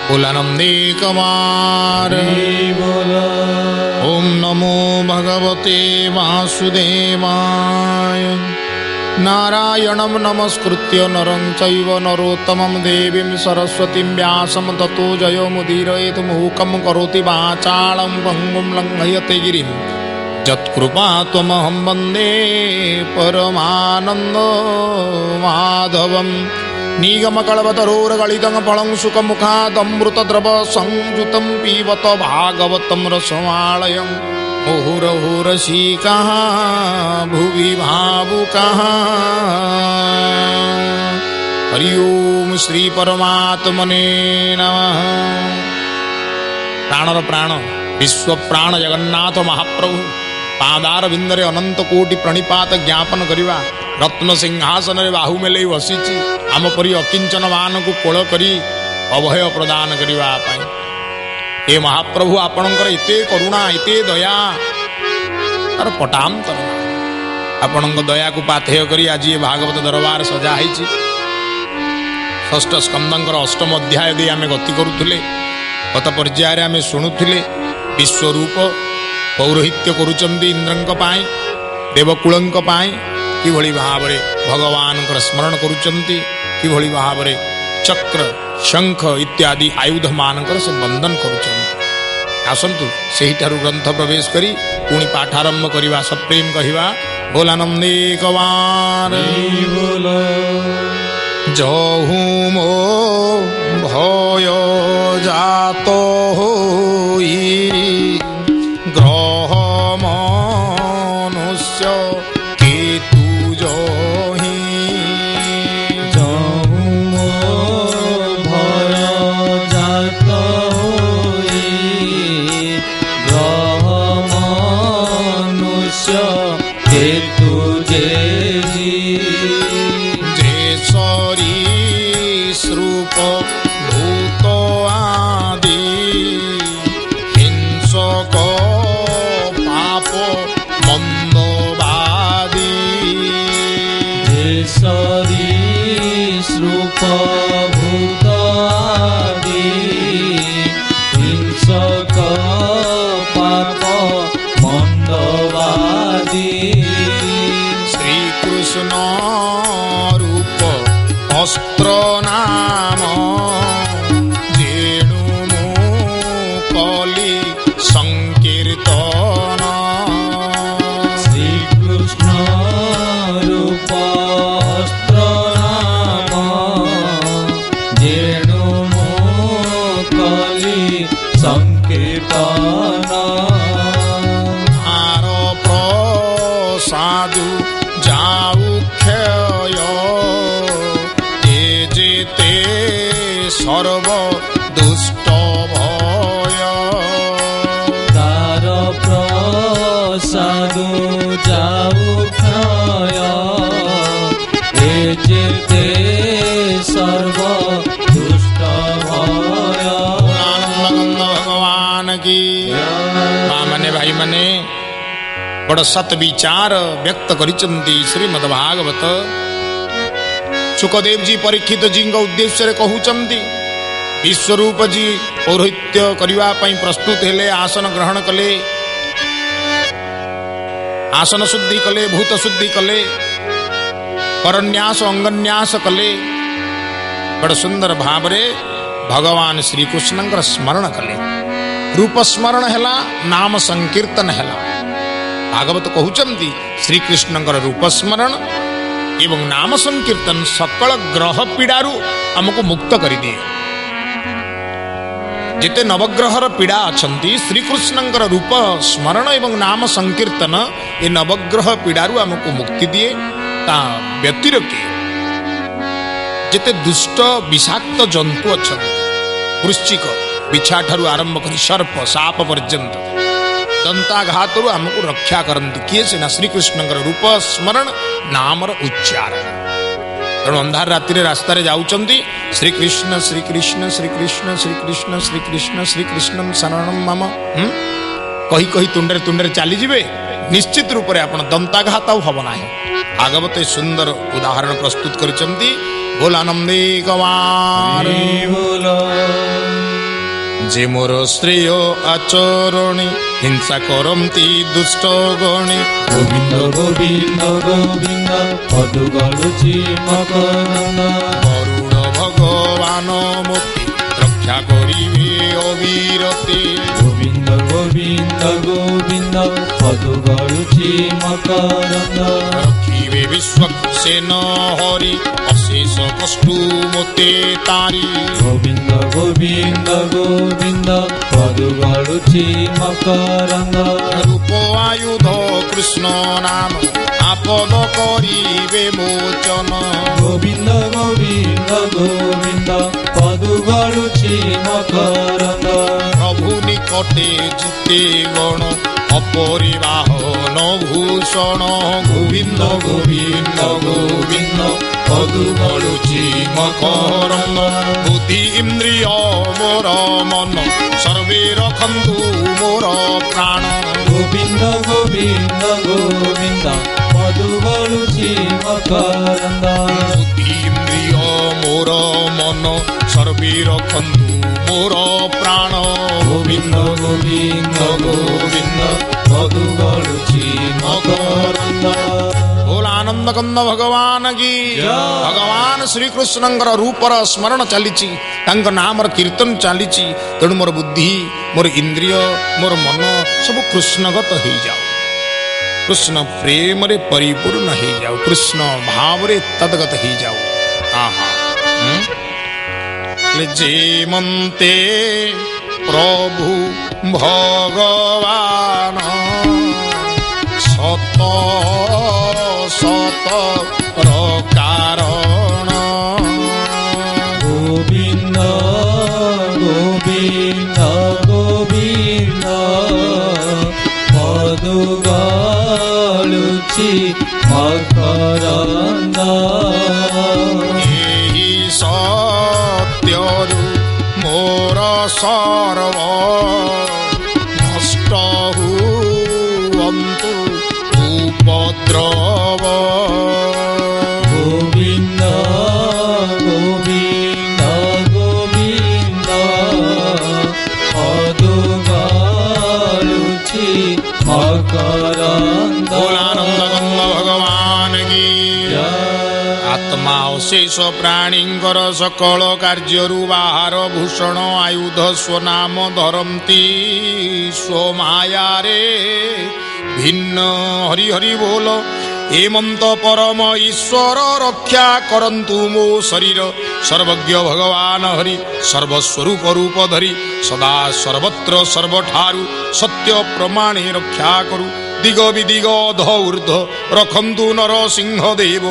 बोलानंदे कमार ओम नमो भगवते वासुदेवाय। नारायणं नमस्कृत्य नरं चैव नरोत्तमं देवीं सरस्वतीं व्यासं ततो जयमुदीरयेत्। मूकं करोति वाचालं पङ्गुं लङ्घयते गिरिं यत्कृपात्वमहं वन्दे परमानन्दमाधवम्। निगमकल्पतरोर्गलितं फलं सुखमुखादमृतद्रव संयुतं पीबत भागवतं रसमालयम्। मुहुरहुरसिकः भुवि भावुकः। हरि ओम श्री परमात्मने नमः। प्राणर प्राण विश्व प्राण जगन्नाथ महाप्रभु पादार बिंदरे अनंत कोटि प्रणिपात ज्ञापन करिवा। रत्न सिंहासन रे बाहु मेले बसीची आम परी अकिंचन मान को कोल करी अभय प्रदान करिवा पाई। हे महाप्रभु आपणकर एते करुणा एते दया तार पटांतर आपणक दया को पाथेय करी आज ये भागवत दरबार सजा है। षष्ठ स्कंदंकर अष्टम अध्याय दे आमे गति करुथुले। गत पर्याय आमे शुणुथुले विश्वरूप पौरोहित्य करुचंदी इंद्रंक पाई देवकुलंक पाई किभଳି भावरे भगवान स्मरण करुचंती किभଳି भावरे चक्र शंख इत्यादि आयुध मानकर से बंधन करुचंती। आसंतु सेही ठारु ग्रंथ प्रवेश करी पुणी पाठारंभ करिवा सप्रेम कहिवा बोलानंदे कवार। जहु मो भय जातो होई ग्रह मनुष्य केतु जहि। जहु मो भय जातो होई ग्रह मनुष्य केतु जेहि। सरीसृप भूत आदि हिंसक पाप मंदवादी। सरीसृप भूत आदि हिंसक पाप मंदवादी। श्री कृष्ण रूप अस्त्र नाम जेणु कली संकीर्तन। श्री कृष्ण रूप अस्त्र नाम जेणु कली संकीर्तन। आर प्रसादु जाऊ क्षय जेते सर्व दुष्ट भय। तार प्रसादु जाऊ क्षय जेते सर्व दुष्ट भय। आनंद भगवान की माने भाई माने बड़ सत विचार व्यक्त करिचंती श्रीमद् भागवत। सुखदेव जी परीक्षित जी उद्देश्य कहउचंती विश्वरूप जी पौरोहित्य करने प्रस्तुत हेले आसन ग्रहण कले आसन शुद्धि कले भूत शुद्धि कले करन्यास अंगन्यास कले बड़ सुंदर भावरे भगवान श्रीकृष्ण स्मरण कले। रूप स्मरण हैला नाम संकीर्तन हैला। भागवत कहउचंती श्रीकृष्ण रूप स्मरण एवं नाम संकीर्तन सकल ग्रह पीड़ारू हमको मुक्त करी दिए। जिते नवग्रहर पीड़ा अच्छी श्रीकृष्ण रूप स्मरण एवं नाम संकीर्तन ये नवग्रह पीड़ारू हमको मुक्ति दिए। ता व्यतिरेके जिते दुष्ट विषाक्त जंतु अच्छा वृश्चिक बिछा ठारू आरंभ कर सर्प साप पर्यंत दंताघात आमको रक्षा करती किए से ना श्रीकृष्ण रूप स्मरण नामर उच्चारण। तेणु अंधार राति रास्ता जाऊँगी श्रीकृष्ण श्रीकृष्ण श्रीकृष्ण श्रीकृष्ण श्रीकृष्ण श्रीकृष्ण शरणम मम कही कही तुंडे तुंडे चलीजे निश्चित रूप से आप दंताघात हम ना। भागवत सुंदर उदाहरण प्रस्तुत कर बोलानंदे गवार। যে মোর শ্রেয় আচরণে হিংসা করন্তি দুষ্ট গণে গোবিন্দ গোবিন্দ গোবিন্দ পদু গলুচি মকরন্দ গরুড় ভগবান মতে রক্ষা করিবে অবিরতে গোবিন্দ গোবিন্দ গোবিন্দ পদু গলুচি মকরন্দ রক্ষিবে বিশ্বক্সেন হরি অশেষ কষ্টু মতে তারি গোবিন্দ গোবিন্দ গোবিন্দ পদু গলুচি মকরন্দ রূপ আয়ুধ কৃষ্ণ নাম আপদ করিবে মোচন গোবিন্দ গোবিন্দ গোবিন্দ পদু গলুচি মকরন্দ প্রভু নিকটে জিতে গণ অপরিবাহন ভূষণ গোবিন্দ গোবিন্দ গোবিন্দ পদু গলুচি মকরন্দ বুদ্ধি ইন্দ্রিয় মোর মন সর্বে রখন্তু মোর প্রাণ গোবিন্দ গোবিন্দ গোবিন্দ পদু গলুচি মকরন্দ বুদ্ধি ইন্দ্রিয় মোর মন সর্বে রখন্তু মোর প্রাণ গোবিন্দ গোবিন্দ গোবিন্দ পদু গলুচি ମକରନ୍ଦ। ବୋଲ ଆନନ୍ଦ କନ୍ଦ ଭଗବାନ କି ଭଗବାନ ଶ୍ରୀକୃଷ୍ଣଙ୍କର ରୂପର ସ୍ମରଣ ଚାଲିଛି, ତାଙ୍କ ନାମର କୀର୍ତ୍ତନ ଚାଲିଛି। ତେଣୁ ମୋର ବୁଦ୍ଧି, ମୋର ଇନ୍ଦ୍ରିୟ, ମୋର ମନ ସବୁ କୃଷ୍ଣଗତ ହେଇଯାଉ, କୃଷ୍ଣ ପ୍ରେମରେ ପରିପୂର୍ଣ୍ଣ ହେଇଯାଉ, କୃଷ୍ଣ ଭାବରେ ତଦ୍ଗତ ହେଇଯାଉ। ଆହା ଯେ ମନ୍ତେ ପ୍ରଭୁ ଭଗବାନ ସତ ସତ କାରଣ ଗୋବିନ୍ଦ ଗୋବିନ୍ଦ ଗୋବିନ୍ଦ ପଦୁ ଗଳୁଛି ମକରନ୍ଦ। ଏହି ସତ୍ୟରୁ ମୋର ସର୍ବ ନଷ୍ଟ ହୁଅନ୍ତୁ ଉପଦ୍ରବ। ଗୋବିନ୍ଦ ଗୋବିନ୍ଦ ଗୋବିନ୍ଦ ପଦୁ ଗଳୁଛି ମକରନ୍ଦ। ବୋଲାନନ୍ଦ କନ୍ଦ ଭଗବାନ କି ଆତ୍ମା ଅଶେଷ ପ୍ରାଣୀଙ୍କର ସକଳ କାର୍ଯ୍ୟରୁ ବାହାର ଭୂଷଣ ଆୟୁଧ ସ୍ୱନାମ ଧରନ୍ତି ସ୍ୱମାୟାରେ ଭିନ୍ନ। ହରି ହରି ବୋଲ ଏମନ୍ତ ପରମ ଈଶ୍ୱର ରକ୍ଷା କରନ୍ତୁ ମୋ ଶରୀର। ସର୍ବଜ୍ଞ ଭଗବାନ ହରି ସର୍ବସ୍ୱରୂପ ରୂପ ଧରି ସଦା ସର୍ବତ୍ର ସର୍ବଠାରୁ ସତ୍ୟ ପ୍ରମାଣେ ରକ୍ଷା କରୁ। ଦିଗ ବିଦିଗ ଅଧ ଉର୍ଦ୍ଧ ରଖନ୍ତୁ ନରସିଂହ ଦେବ।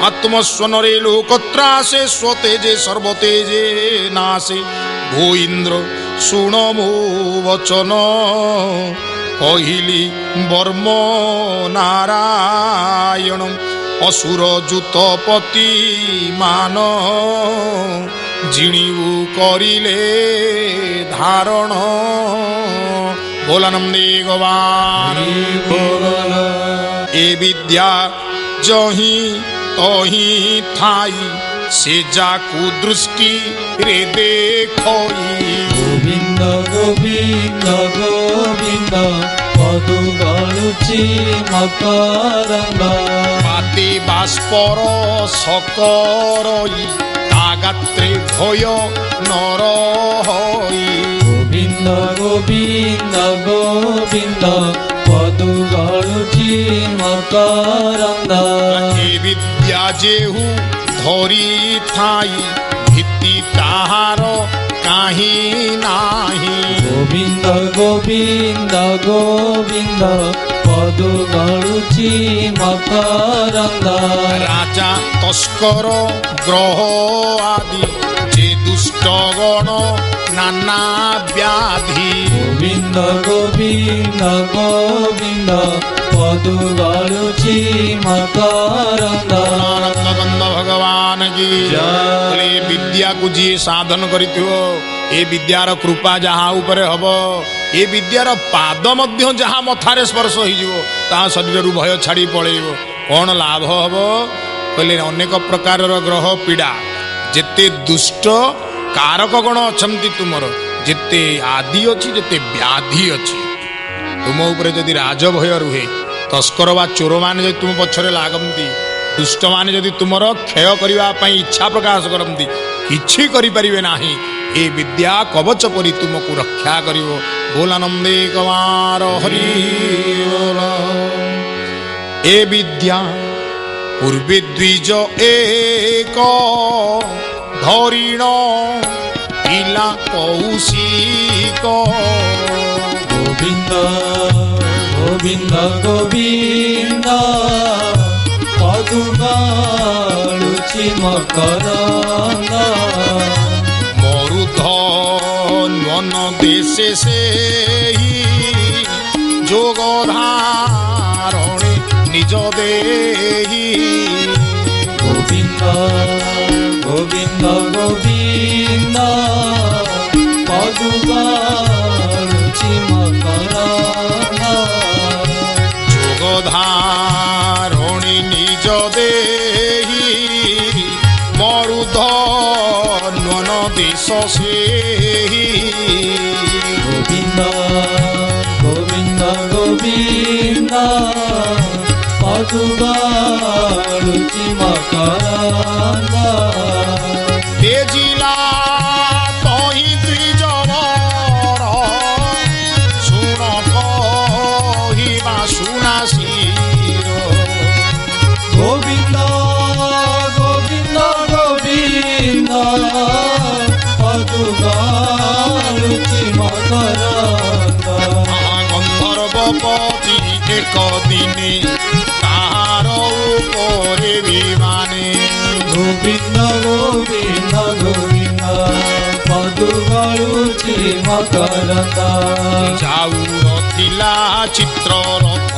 ଆତ୍ମସ୍ୱନରେ ଲୋକତ୍ରାସେ ସ୍ୱତେଜେ ସର୍ବତେଜେ ନାସେ। ଭୋ ଇନ୍ଦ୍ର ଶୁଣ ମୋ ବଚନ କହିଲି ବର୍ମ ନାରାୟଣ। ଅସୁର ଯୁତପତି ମାନ ଜିଣିବୁ କରିଲେ ଧାରଣ। ବୋଲାନନ୍ଦେ ଗବାନ ଏ ବିଦ୍ୟା ଯହିଁ ତହିଁ ଥାଇ ସେ ଯାକୁ ଦୃଷ୍ଟିରେ ଦେଖଇ। ଗୋବିନ୍ଦ ଗୋବିନ୍ଦ ଗୋବିନ୍ଦ ପଦୁ ଗଳୁଛି ମକରନ୍ଦ। ପାତି ବାଷ୍ପର ସକରଇ ତା ଗାତ୍ରେ ଭୟ ନର ହଇ। ଗୋବିନ୍ଦ ଗୋବିନ୍ଦ ଗୋବିନ୍ଦ ପଦୁ ଗଳୁଛି ମକରନ୍ଦ। ଏ ବିଦ୍ୟା ଯେହୁ ଧରି ଥାଇ ଭୀତି ତାହାର କାହିଁ ନାହିଁ। ଗୋବିନ୍ଦ ଗୋବିନ୍ଦ ଗୋବିନ୍ଦ ପଦୁ ଗଳୁଛି ମକରନ୍ଦ। ରାଜା ତସ୍କର ଗ୍ରହ ଆଦି ଯେ ଦୁଷ୍ଟ ଗଣ ନାନା ବ୍ୟାଧି। ଗୋବିନ୍ଦ ଗୋବିନ୍ଦ ଗୋବିନ୍ଦ ପଦୁ ଗଳୁଛି ମକରନ୍ଦ। ଆନନ୍ଦ ଭଗବାନ କି ଜୟ। ଏ ବିଦ୍ୟାକୁ ଯିଏ ସାଧନ କରିଥିବ, ଏ ବିଦ୍ୟାର କୃପା ଯାହା ଉପରେ ହବ, ଏ ବିଦ୍ୟାର ପାଦ ମଧ୍ୟ ଯାହା ମଥାରେ ସ୍ପର୍ଶ ହେଇଯିବ, ତା ଶରୀରରୁ ଭୟ ଛାଡ଼ି ପଳେଇବ। କ'ଣ ଲାଭ ହବ କହିଲେ, ଅନେକ ପ୍ରକାରର ଗ୍ରହ ପୀଡ଼ା, ଯେତେ ଦୁଷ୍ଟ କାରକ ଗଣ ଅଛନ୍ତି ତୁମର, ଯେତେ ଆଦି ଅଛି ଯେତେ ବ୍ୟାଧି ଅଛି ତୁମ ଉପରେ ଯଦି ରାଜଭୟ ରୁହେ ତସ୍କର ବା ଚୋରମାନେ ଯଦି ତୁମ ପଛରେ ଲାଗନ୍ତି ଦୁଷ୍ଟମାନେ ଯଦି ତୁମର କ୍ଷୟ କରିବା ପାଇଁ ଇଚ୍ଛା ପ୍ରକାଶ କରନ୍ତି କିଛି କରିପାରିବେ ନାହିଁ ଏ ବିଦ୍ୟା କବଚ ପରି ତୁମକୁ ରକ୍ଷା କରିବ ବୋଲାନନ୍ଦେ କମାର ହରି ବୋଲ ଏ ବିଦ୍ୟା ପୂର୍ବେ ଦ୍ୱିଜ ଏକ ଧରିଣ ପିଲା କୌଶିକ গোবিন্দ গোবিন্দ গোবিন্দ পদুগালুচি মকরন্দ মরুধ নন দেশে সেই যোগ ধারণে নিজ দেহি গোবিন্দ গোবিন্দ গোবিন্দ পদুগালুচি মকরন্দ যোগ ধারণে নিজ দেহি মরুধ নন দেশ সেই গোবিন্দ গোবিন্দ গোবিন্দ পদুগালুচি মকরন্দ তেজিলা তহি দ্বিজবর শুণ কহিবা শুনাশির গোবিন্দ গোবিন্দ গোবিন্দ পদুগালুচি মকরন্দ গন্ধর্বপতি এক দিনে তাহার উপরে বিমানে গোবিন্দ গোবিন্দ গোবিন্দ পদুগালুচি মকরন্দ যাউর ଥିଲା চিত্ররথ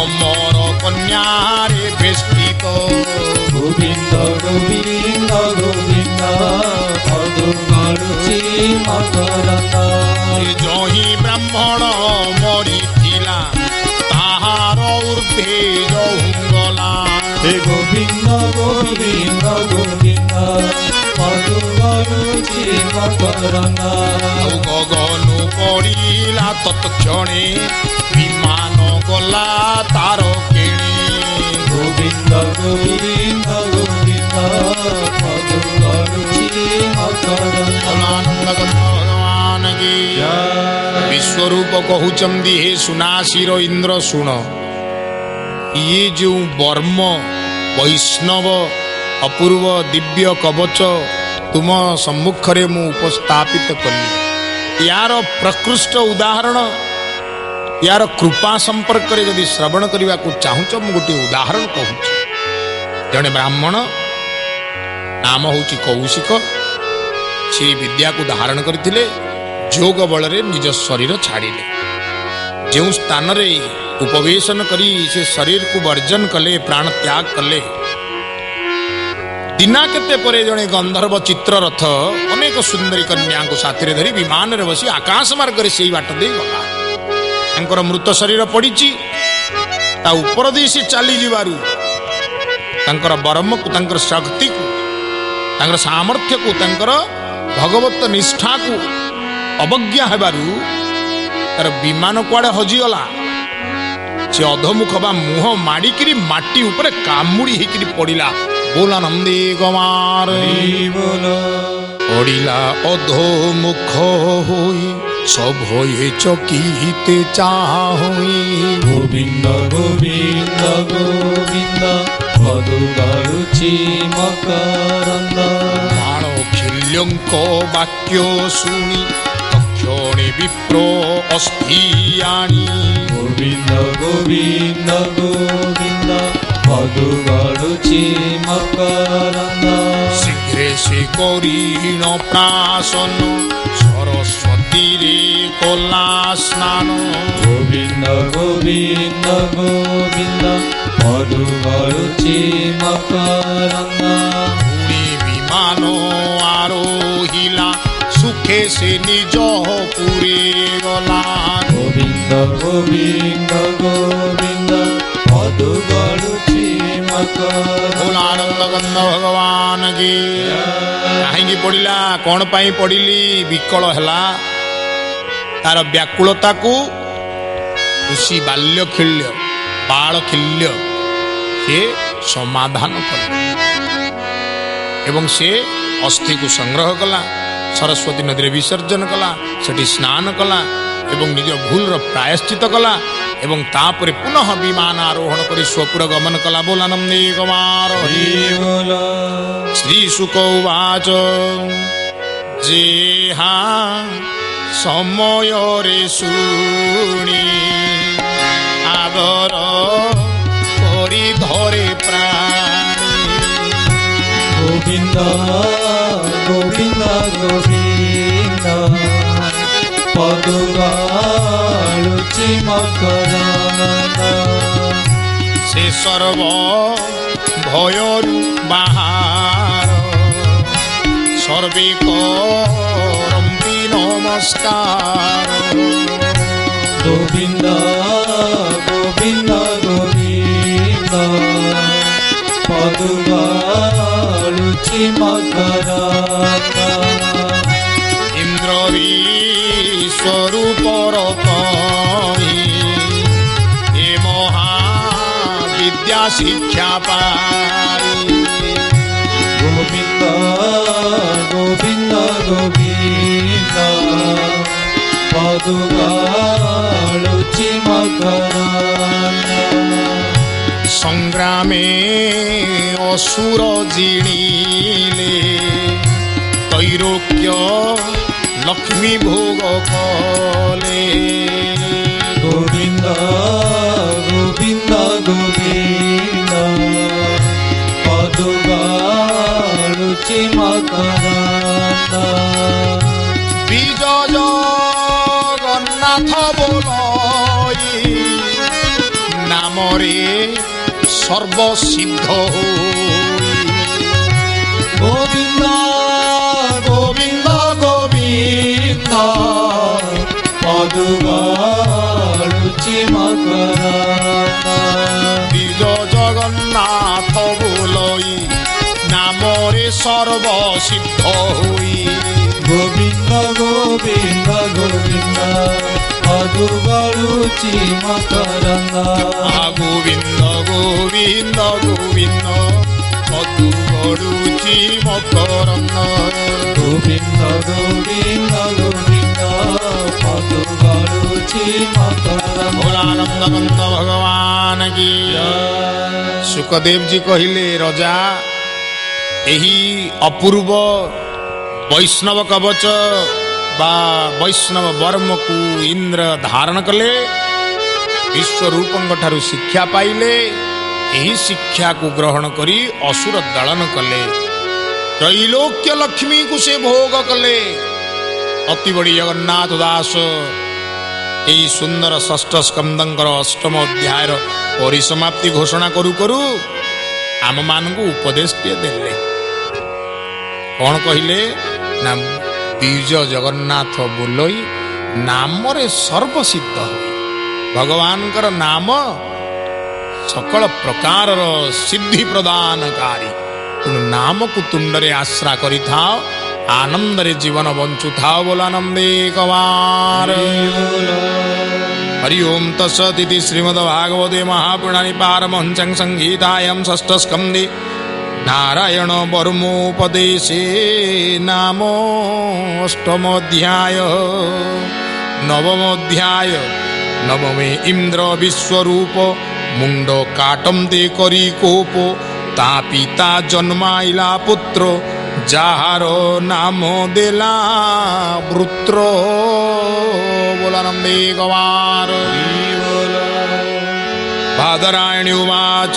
অমর কন্যারে বেষ্টিত গোবিন্দ গোবিন্দ গোবিন্দ পদুগালুচি মকরন্দ জহি ব্রাহ্মণ মরিଥିଲା তাহার ঊর্ধ্বে যৌগলা হে গোবিন্দ গোবিন্দ গোবিন্দ পদুগালুচি মকরন্দ গগনু পড়িলা তৎক্ষণে বিমান গলা তার কেণে গোবিন্দ গোবিন্দ গোবিন্দ পদুগালুচি মকরন্দ ଭଗବାନ କି ଜୟ। ବିଶ୍ୱରୂପ କହୁଛନ୍ତି ହେ ସୁନାଶିର ଇନ୍ଦ୍ର ଶୁଣ ଇଏ ଯେଉଁ ବର୍ମ ବୈଷ୍ଣବ ଅପୂର୍ବ ଦିବ୍ୟ କବଚ ତୁମ ସମ୍ମୁଖରେ ମୁଁ ଉପସ୍ଥାପିତ କଲି ୟାର ପ୍ରକୃଷ୍ଟ ଉଦାହରଣ ୟାର କୃପା ସମ୍ପର୍କରେ ଯଦି ଶ୍ରବଣ କରିବାକୁ ଚାହୁଁଛ ମୁଁ ଗୋଟିଏ ଉଦାହରଣ କହୁଛି ଜଣେ ବ୍ରାହ୍ମଣ ନାମ ହେଉଛି କୌଶିକ ସେ ବିଦ୍ୟାକୁ ଧାରଣ କରିଥିଲେ ଯୋଗ ବଳରେ ନିଜ ଶରୀର ଛାଡ଼ିଲେ ଯେଉଁ ସ୍ଥାନରେ ଉପବେଶନ କରି ସେ ଶରୀରକୁ ବର୍ଜନ କଲେ ପ୍ରାଣ ତ୍ୟାଗ କଲେ ଦିନା କେତେ ପରେ ଜଣେ ଗନ୍ଧର୍ବ ଚିତ୍ରରଥ ଅନେକ ସୁନ୍ଦରୀ କନ୍ୟାଙ୍କୁ ସାଥିରେ ଧରି ବିମାନରେ ବସି ଆକାଶ ମାର୍ଗରେ ସେଇ ବାଟ ଦେଇ ଗଲା ତାଙ୍କର ମୃତ ଶରୀର ପଡ଼ିଛି ତା ଉପର ଦେଇ ସେ ଚାଲିଯିବାରୁ ତାଙ୍କର ବର୍ମକୁ ତାଙ୍କର ଶକ୍ତିକୁ ତାଙ୍କର ସାମର୍ଥ୍ୟକୁ ତାଙ୍କର ଭଗବତ ନିଷ୍ଠାକୁ ଅବଜ୍ଞା ହେବାରୁ ତାର ବିମାନ କୁଆଡ଼େ ହଜିଗଲା ସେ ଅଧମୁଖ ବା ମୁହଁ ମାଡ଼ିକିରି ମାଟି ଉପରେ କାମୁଡ଼ି ହେଇକିରି ପଡ଼ିଲା ବୋଲା ନନ୍ଦେ ଗମାର ପଡ଼ିଲା ଅଧମୁଖ ହୋଇ ସଭୟେ ଚକିତେ ଚାହୋଇ গোবিন্দ গোবিন্দ গোবিন্দ পদুগালুচি মকরন্দ ବାଣ ଖିଲ୍ୟଙ୍କ ବାକ୍ୟ ଶୁଣି ତକ୍ଷଣେ ବିପ୍ର ଅସ୍ଥି ଆଣି গোবিন্দ গোবিন্দ গোবিন্দ পদুগালুচি মকরন্দ ଶୀଘ୍ରେ ସେ କରିଣ ପ୍ରାସନ ସରସ୍ୱତୀରେ କଲା ସ୍ନାନ গোবিন্দ গোবিন্দ গোবিন্দ পদুগালুচি মকরন্দ ପୁଣି ବିମାନ ଆରୋହିଲା ସୁଖେ ସେ ନିଜ ପୁରେ ଗଲା গোবিন্দ গোবিন্দ গোবিন্দ পদুগালুচি ମକର ଭୋଲାନନ୍ଦ ଗନ୍ଧ ଭଗବାନ କି କାହିଁକି ପଡ଼ିଲା କ'ଣ ପାଇଁ ପଡ଼ିଲି ବିକଳ ହେଲା ତାର ବ୍ୟାକୁଳତାକୁ ଋଷି ବାଲ୍ୟଖିଲ୍ୟ ବାଳଖିଲ୍ୟ ସେ ସମାଧାନ କଲେ ଏବଂ ସେ ଅସ୍ଥିକୁ ସଂଗ୍ରହ କଲା ସରସ୍ୱତୀ ନଦୀରେ ବିସର୍ଜନ କଲା ସେଠି ସ୍ନାନ କଲା ଏବଂ ନିଜ ଭୁଲର ପ୍ରାୟଶ୍ଚିତ କଲା ଏବଂ ତାପରେ ପୁନଃ ବିମାନ ଆରୋହଣ କରି ସ୍ୱପୁର ଗମନ କଲା ବୋଲାନନ୍ଦେ କୁମାର ଶ୍ରୀ ଶୁକ ଉବାଚ ଯେହା ସମୟରେ ଶୁଣି ଆଦର କରି ଧରେ ପ୍ରାଣୀ ଗୋବିନ୍ଦ ଗୋବିନ୍ଦ ଗୋବିନ୍ଦ ପଦୁଗାଳୁଚି ମକରନ୍ଦ ସେ ସର୍ବ ଭୟରୁ ବାହାର ସର୍ବେ କରନ୍ତି ନମସ୍କାର ଗୋବିନ୍ଦ ଗୋବିନ୍ଦ ଗୋବିନ୍ଦ ପଦୁଗାଳୁଚି ମକରନ୍ଦ ଇନ୍ଦ୍ର ବିଶ୍ୱରୂପର ତହି ଏ ମହାବିଦ୍ୟା ଶିକ୍ଷା ପାଇ ଗୋବିନ୍ଦ ଗୋବିନ୍ଦ ଗୋବିନ୍ଦ ପଦୁଗାଳୁଚି ମକରନ୍ଦ ସଂଗ୍ରାମେ ଅସୁର ଜିଣିଲେ ତୈରୋକ୍ୟ ଲକ୍ଷ୍ମୀ ଭୋଗ କଲେ ଗୋବିନ୍ଦ ଗୋବିନ୍ଦ ଗୋବିନ୍ଦ ପଦୁଗାଳୁଚି ମକରନ୍ଦ ବିଜ ଜଗନ୍ନାଥ ବୋଲଇ ନାମରେ ସର୍ବସିଦ୍ଧ ଗୋବିନ୍ଦ ଗୋବିନ୍ଦ ଗୋବିନ୍ଦ ପଦୁଗାଳୁଚି ମକରନ୍ଦ ବିଜ ଜଗନ୍ନାଥ ବୋଲଇ ନାମରେ ସର୍ବସିଦ୍ଧ ହୋଇ ଗୋବିନ୍ଦ ଗୋବିନ୍ଦ ଗୋବିନ୍ଦ ପଦୁଗାଳୁଚି ମକରନ୍ଦ ଗୋବିନ୍ଦ ଗୋବିନ୍ଦ ଗୋବିନ୍ଦ ମଧୁ ଗଡ଼ୁଚି ମକରନ୍ଦ ଗୋବିନ୍ଦ ଗୋବିନ୍ଦ ଗୋବିନ୍ଦ ପଦୁଗାଳୁଚି ମକରନ୍ଦ ଭୋଳାନନ୍ଦ ଗନ୍ଧ ଭଗବାନ କି ସୁଖଦେବ ଜୀ କହିଲେ ରଜା ଏହି ଅପୂର୍ବ ବୈଷ୍ଣବ କବଚ ବା ବୈଷ୍ଣବ ବର୍ମକୁ ଇନ୍ଦ୍ର ଧାରଣ କଲେ ବିଶ୍ୱରୂପଙ୍କ ଠାରୁ ଶିକ୍ଷା ପାଇଲେ ଏହି ଶିକ୍ଷାକୁ ଗ୍ରହଣ କରି ଅସୁର ଦଳନ କଲେ ତ୍ରୈଲୋକ୍ୟ ଲକ୍ଷ୍ମୀକୁ ସେ ଭୋଗ କଲେ ଅତି ବଡ଼ି ଜଗନ୍ନାଥ ଦାସ ଏହି ସୁନ୍ଦର ଷଷ୍ଠ ସ୍କନ୍ଧଙ୍କର ଅଷ୍ଟମ ଅଧ୍ୟାୟର ପରିସମାପ୍ତି ଘୋଷଣା କରୁ କରୁ ଆମମାନଙ୍କୁ ଉପଦେଶଟିଏ ଦେଲେ କ'ଣ କହିଲେ ନା ବିଜ ଜଗନ୍ନାଥ ବୋଲଇ ନାମରେ ସର୍ବସିଦ୍ଧ ହୋଇ ଭଗବାନଙ୍କର ନାମ ସକଳ ପ୍ରକାରର ସିଦ୍ଧି ପ୍ରଦାନକାରୀ ତେଣୁ ନାମକୁ ତୁଣ୍ଡରେ ଆଶ୍ରା କରିଥାଅ ଆନନ୍ଦରେ ଜୀବନ ବଞ୍ଚୁଥାଅ ବୋଲାନନ୍ଦେ କବାର हरि ओम तत्सदिति श्रीमद्भागवते महापुराणे पारमहंसं संहितायां षष्ठस्कन्धे नारायण वर्मोपदेशे नामोऽष्टमोऽध्याय नवमोऽध्याय नवमे इंद्र विश्वरूप मुंड काटंते करी कोप ता पिता जन्माइला पुत्र ଯାହାର ନାମ ଦେଲା ବୃତ୍ର ବୋଲାନନ୍ଦେ ଗବାର ବାଦରାୟଣୀ ଉବାଚ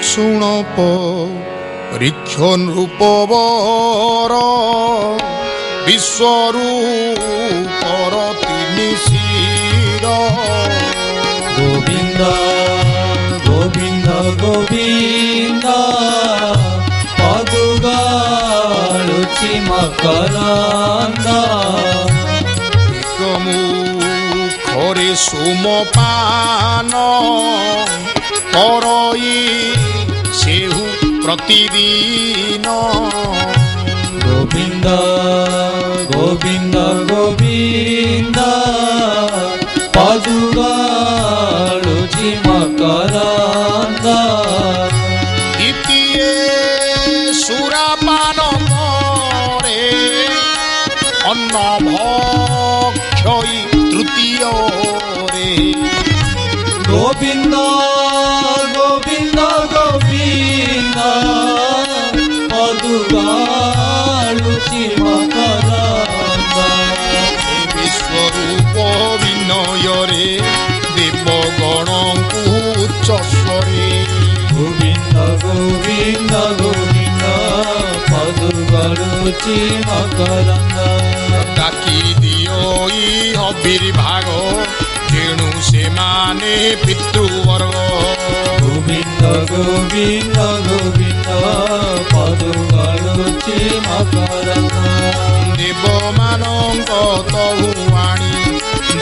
ଶୁଣ ପରୀକ୍ଷ ନୃପବର ବିଶ୍ୱରୂପର ତିନି ଶିର ଗୋବିନ୍ଦ ଗୋବିନ୍ଦ ଗୋବିନ୍ଦ ପଦୁଗାଳୁଚି ମକରନ୍ଦ ମୁଖରେ ସୋମପାନ କରଇ ସେହୁ ପ୍ରତିଦିନ ଗୋବିନ୍ଦ ଗୋବିନ୍ଦ ଗୋବିନ୍ଦ ପଦୁଗାଳୁଛି ମକରନ୍ଦ ଇତିଏ ସୁରାପାନ ପରେ ଅନ୍ନ ଭକ୍ଷଇ ତୃତୀୟରେ ଗୋବିନ୍ଦ ଗୋବିନ୍ଦ ଗୋବିନ୍ଦ ପଦୁଗାଳୁଛି ମକରନ୍ଦ ଏ ବିଶ୍ୱରୂପ ବିନୟରେ ଦେବଗଣଙ୍କୁ ଉଚ୍ଚସ୍ୱରେ ଗୋବିନ୍ଦ ଗୋବିନ୍ଦ ଗୋବିନ୍ଦ ପଦୁଗାଳୁଛି ମକରନ୍ଦ ଡାକି ଦିଅଇ ଅବିର୍ଭାଗ ତେଣୁ ସେମାନେ ପିତୃବର୍ଗ ଗୋବିନ୍ଦ ଗୋବିନ୍ଦ ଗୋବିନ୍ଦ ପଦୁଗାଳୁଛି ମକରନ୍ଦ ଦେବମାନଙ୍କ ତହୁ ଆଣି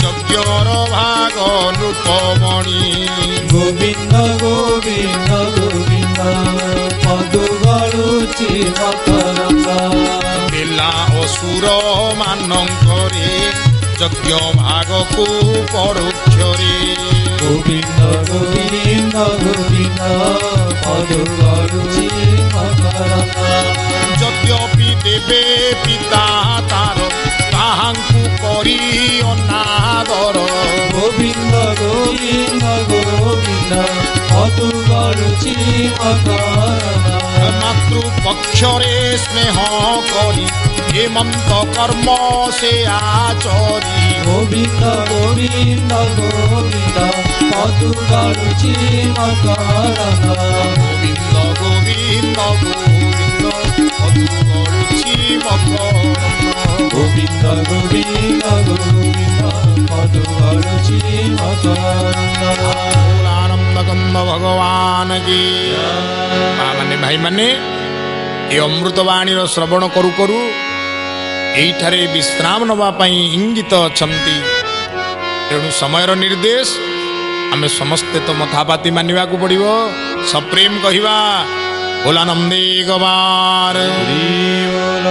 ଯଜ୍ଞର ଭାଗ ନୃପମଣି ଗୋବିନ୍ଦ ଗୋବିନ୍ଦ ଗୋବିନ୍ଦ ପଦୁଗାଳୁଛି ମକରନ୍ଦ ଦେଲା ଅସୁର ମାନଙ୍କରେ ଯଜ୍ଞ ଭାଗକୁ ପରୋକ୍ଷରେ ଗୋବିନ୍ଦ ଗୋବିନ୍ଦ ଗୋବିନ୍ଦ ପଦୁଗାଳୁଛି ମକରନ୍ଦ ଯଦ୍ୟପି ଦେବେ ପିତା ତାର ତାହାଙ୍କୁ କରି ଅନାଦର ଗୋବିନ୍ଦ ଗୋବିନ୍ଦ ଗୋବିନ୍ଦ ପଦୁଗାଳୁଛି ମକରନ୍ଦ ମାତୃ ପକ୍ଷରେ ସ୍ନେହ କରି ହେମନ୍ତ କର୍ମ ସେ ଆଚରି ଗୋବିନ୍ଦ ଗୋବିନ୍ଦ ଗୋବିନ୍ଦ ପଦୁଗାଳୁଛି ମକରନ୍ଦ ଗୋବିନ୍ଦ ଗୋବିନ୍ଦ ଗୋବିନ୍ଦ ମଧୁ କରୁଛି ମକରନ୍ଦ ଗୋବିନ୍ଦ ଗୋବିନ୍ଦ ଗୋବିନ୍ଦ ପଦୁଗାଳୁଛି ମକରନ୍ଦ ଆନନ୍ଦ କନ୍ଦ ଭଗବାନ କି ମାନେ ଭାଇମାନେ ଏ ଅମୃତବାଣୀର ଶ୍ରବଣ କରୁ କରୁ ଏଇଠାରେ ବିଶ୍ରାମ ନେବା ପାଇଁ ଇଙ୍ଗିତ ଅଛନ୍ତି। ତେଣୁ ସମୟର ନିର୍ଦ୍ଦେଶ ଆମେ ସମସ୍ତେ ତ ମଥାପାତି ମାନିବାକୁ ପଡ଼ିବ। ସପ୍ରେମ କହିବା ଭୋଲାନନ୍ଦେ ଗବାର ହରି ବୋଲ।